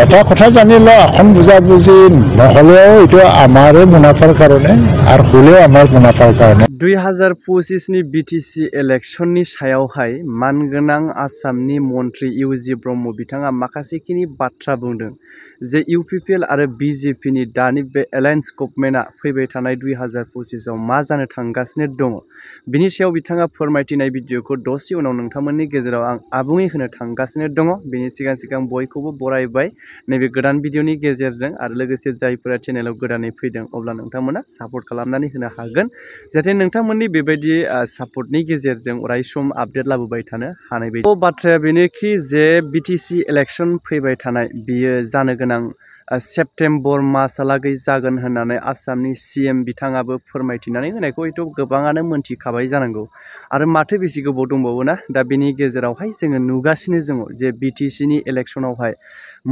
এটা কথা জানিলে এখন বুঝাবুঝি নহলেও এটা আমারে মুনাফার কারণে আর হলেও আমার মুনাফার কারণে 2025 नि BTC इलेक्शननि सायावहाय मानगोनां आसामनि मन्त्रि इउजि ब्रह्म बिथाङा माखासेखिनि बाथ्रा बुंदों जे UPPL आरो BJP नि दानि बे एलायन्स गभर्नमेन्टआ फैबाय थानाय 2025 आव मा जानो थांगासिनो दङ बिनि सायाव बिथाङा फोरमायथिनाय भिडिअखौ दसे उनाव नोंथांमोननि गेजेराव आं आबुङै होनो थांगासिनो दङ बेनि सिगां बयखौबो बरायबाय नैबे गोदान भिडिअनि गेजेरजों आरो लोगोसे जायफोरा चेनेलाव गोदानै फैदों अब्ला नोंथांमोना सापर्ट खालामनानै होनो हागोन जाहाथे नोंथांमोननि बेबायदि सापर्टनि गेजेरजों अरायसम आपडेट लाबोबाय थानो हानाय बायदि बाथ्राया बेनोखि जे BTC इलेक्शन फैबाय थानाय बियो जानो गोनां सेप्टेम्बर मासहालागै जागोन होननानै आसामनि CM बिथाङाबो फोरमायथिनानै होनायखौ हयथ' गोबाङानो मोनथिखाबाय जानांगौ आरो माथो बेसे गोबाव दंबावोना दा बेनि गेजेरावहाय जोङो नुगासिनो दङ जे BTC नि इलेक्शनावहाय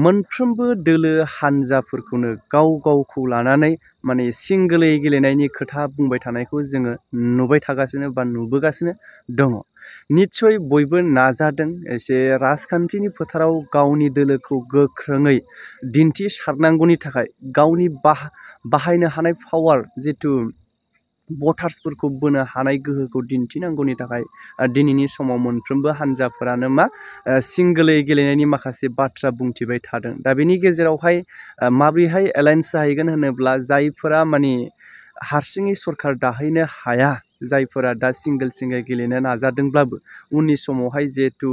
मोनफ्रोमबो दोलो हानजाफोरखौनो गावखौ लानानै माने सिंगलै गेलेनायनि खोथा बुंबाय थानायखौ जोङो नुबाय थागासिनो बा नुबोगासिनो दङ निश्चय बयबो नाजादों एसे राजखान्थिनि फोथाराव गावनि दोलोखौ गोख्रोङै दिन्थिसारनांगौनि थाखाय गावनि बाहायनो हानाय पावार जितु भटार्सफोरखौ बोनो हानाय गोहोखौ दिन्थिनांगौनि थाखाय दिनैनि समाव मोनफ्रोमबो हानजाफोरानो सिंगलै गेलेनायनि माखासे बाथ्रा बुंथिबाय थादों दा बेनि गेजेरावहाय माब्रैहाय एलायन्स जाहैगोन होनोब्ला जायफोरा माने हारसिङै सरकार दाहैनो हाया जायफोरा दा सिंगल गेलेनो नाजादोंब्लाबो उननि समावहाय जिहेतु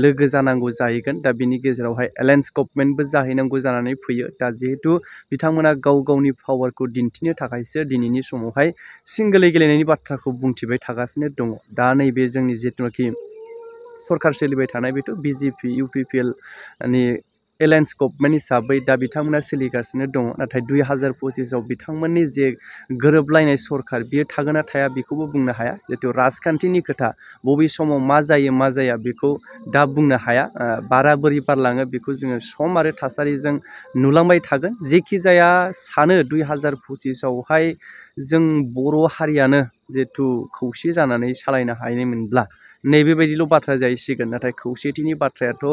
लोगो जानांगौ जाहैगोन दा बेनि गेजेरावहाय एलायन्स गभर्नमेन्टबो जाहैनांगौ जानानै फैयो दा जिहेतु बिथांमोना गावनि पावारखौ दिन्थिनो थाखायसो दिनैनि समावहाय सिंगलै गेलेनायनि बाथ्राखौ बुंथिबाय थागासिनो दङ दा नैबे जोंनि जिहेतुनाखि सरकार सोलिबाय थानाय बेथ' BJP UPPL नि एलायन्स गभर्नमेन्ट हिसाबै दा बिथांमोना सोलिगासिनो दङ नाथाय 2025 आव बिथांमोननि जे गोरोबलायनाय सरकार बियो थागोन ना थाया बेखौबो बुंनो हाया जिहेतु राजखान्थिनि खोथा बबे समाव मा जाया बेखौ दा बुंनो हाया बारा बोरै बारलाङो बेखौ जोङो सम आरो थासारिजों नुलांबाय थागोन जेखि जाया सानो 2025 आवहाय जों बर' हारियानो जिहेतु खौसे जानानै सालायनो हायोमोनब्ला नैबेबायदिल' बाथ्रा जाहैसिगोन नाथाय खौसेथिनि बाथ्रायाथ'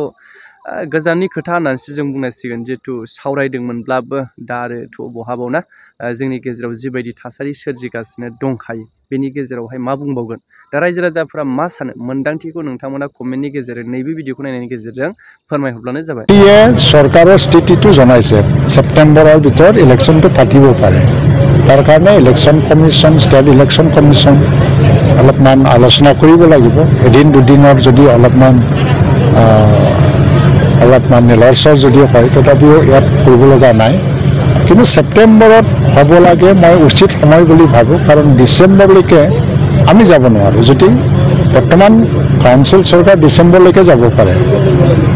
गोजाननि खोथा होननानैसो जों बुंनांसिगोन जिहेतु सावरायदोंमोनब्लाबो दा आरोथ' बहाबावना जोंनि गेजेराव जिबायदि थासारि सोरजिगासिनो दंखायो बेनि गेजेरावहाय मा बुंबावगोन दा रायजो राजाफोरा मा सानो मोन्दांथिखौ नोंथांमोना कमेन्टनि गेजेरजों नैबे भिडिअखौ नायनायनि गेजेरजों फोरमायहरब्लानो जाबाय सरकाৰৰ স্থিতিটো জনাইছে সেপ্টেম্বৰৰ ভিতৰত ইলেকশ্যনটো পাতিব পাৰে তাৰ কাৰণে election commission state election commission অলপমান আলোচনা কৰিব লাগিব এদিন দুদিনৰ যদি অলপমান লৰচৰ যদিও হয় তথাপিও ইয়াত কৰিব লগা নাই কিন্তু সেপ্টেম্বৰত হ'ব লাগে মই উচিত সময় বুলি ভাবোঁ কাৰণ ডিচেম্বৰলৈকে আমি যাব নোৱাৰোঁ যদি বৰ্তমান কাউন্সিল চৰকাৰ ডিচেম্বৰলৈকে যাব পাৰে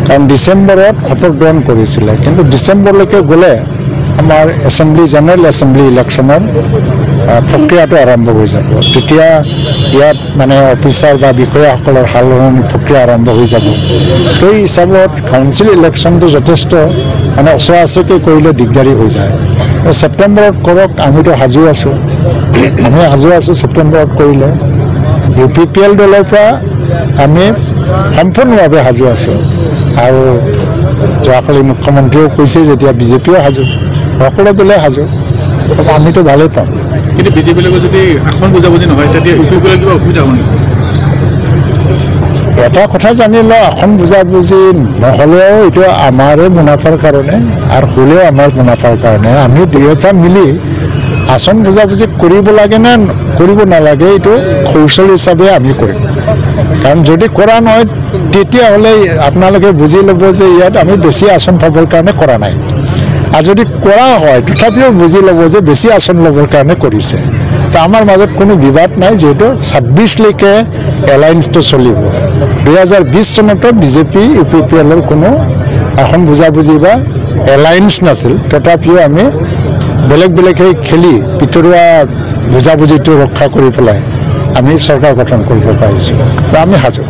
কাৰণ ডিচেম্বৰত শপত গ্ৰহণ কৰিছিলে কিন্তু ডিচেম্বৰলৈকে গ'লে আমাৰ জেনেৰেল এছেম্বলি ইলেকশ্যনৰ প্ৰক্ৰিয়াটো আৰম্ভ হৈ যাব তেতিয়া ইয়াত মানে অফিচাৰ বা বিষয়াসকলৰ সালসলনি প্ৰক্ৰিয়া আৰম্ভ হৈ যাব সেই হিচাপত কাউন্সিল ইলেকশ্যনটো যথেষ্ট মানে ওচৰাওচৰিকৈ কৰিলে দিগদাৰী হৈ যায় ছেপ্টেম্বৰত কৰক আমিতো সাজু আছোঁ ছেপ্টেম্বৰত কৰিলে UPPL দলৰ পৰা আমি সম্পূৰ্ণভাৱে সাজু আছোঁ আৰু যোৱাকালি মুখ্যমন্ত্ৰীয়েও কৈছে যেতিয়া BJPও সাজু সকলো দলে সাজু আমিতো ভালেই পাম কিন্তু BJPৰ লগত যদি এখন বুজাবুজি নহয় তেতিয়া UPPL কিবা অসুবিধা হ'ব নেকি এটা কথা জানিলে এখন বুজাবুজি নহলেও এটা আমাৰে মুনাফাৰ কাৰণে আৰু হলেও আমাৰ মুনাফাৰ কাৰণে আমি দুয়োটা মিলি আসন বুজাবুজি কৰিব লাগে না কৰিব নালাগে এইটো কৌশল হিচাপে আমি কৰিম কাৰণ যদি কৰা নহয় তেতিয়াহ'লে আপোনালোকে বুজি ল'ব যে ইয়াত আমি বেছি আসন পাবৰ কাৰণে কৰা নাই আৰু যদি কৰা হয় তথাপিও বুজি ল'ব যে বেছি আসন ল'বৰ কাৰণে কৰিছে তো আমাৰ মাজত কোনো বিবাদ নাই যেহেতু 26লৈকে এলায়েন্সটো চলিব 2020 চনতো BJP UPPLৰ কোনো এখন বুজাবুজি বা এলায়েন্স নাছিল তথাপিও আমি বেলেগ খেলি ভিতৰুৱা বুজাবুজিটো ৰক্ষা কৰি পেলাই আমি চৰকাৰ গঠন কৰিব পাৰিছোঁ তো আমি সাজু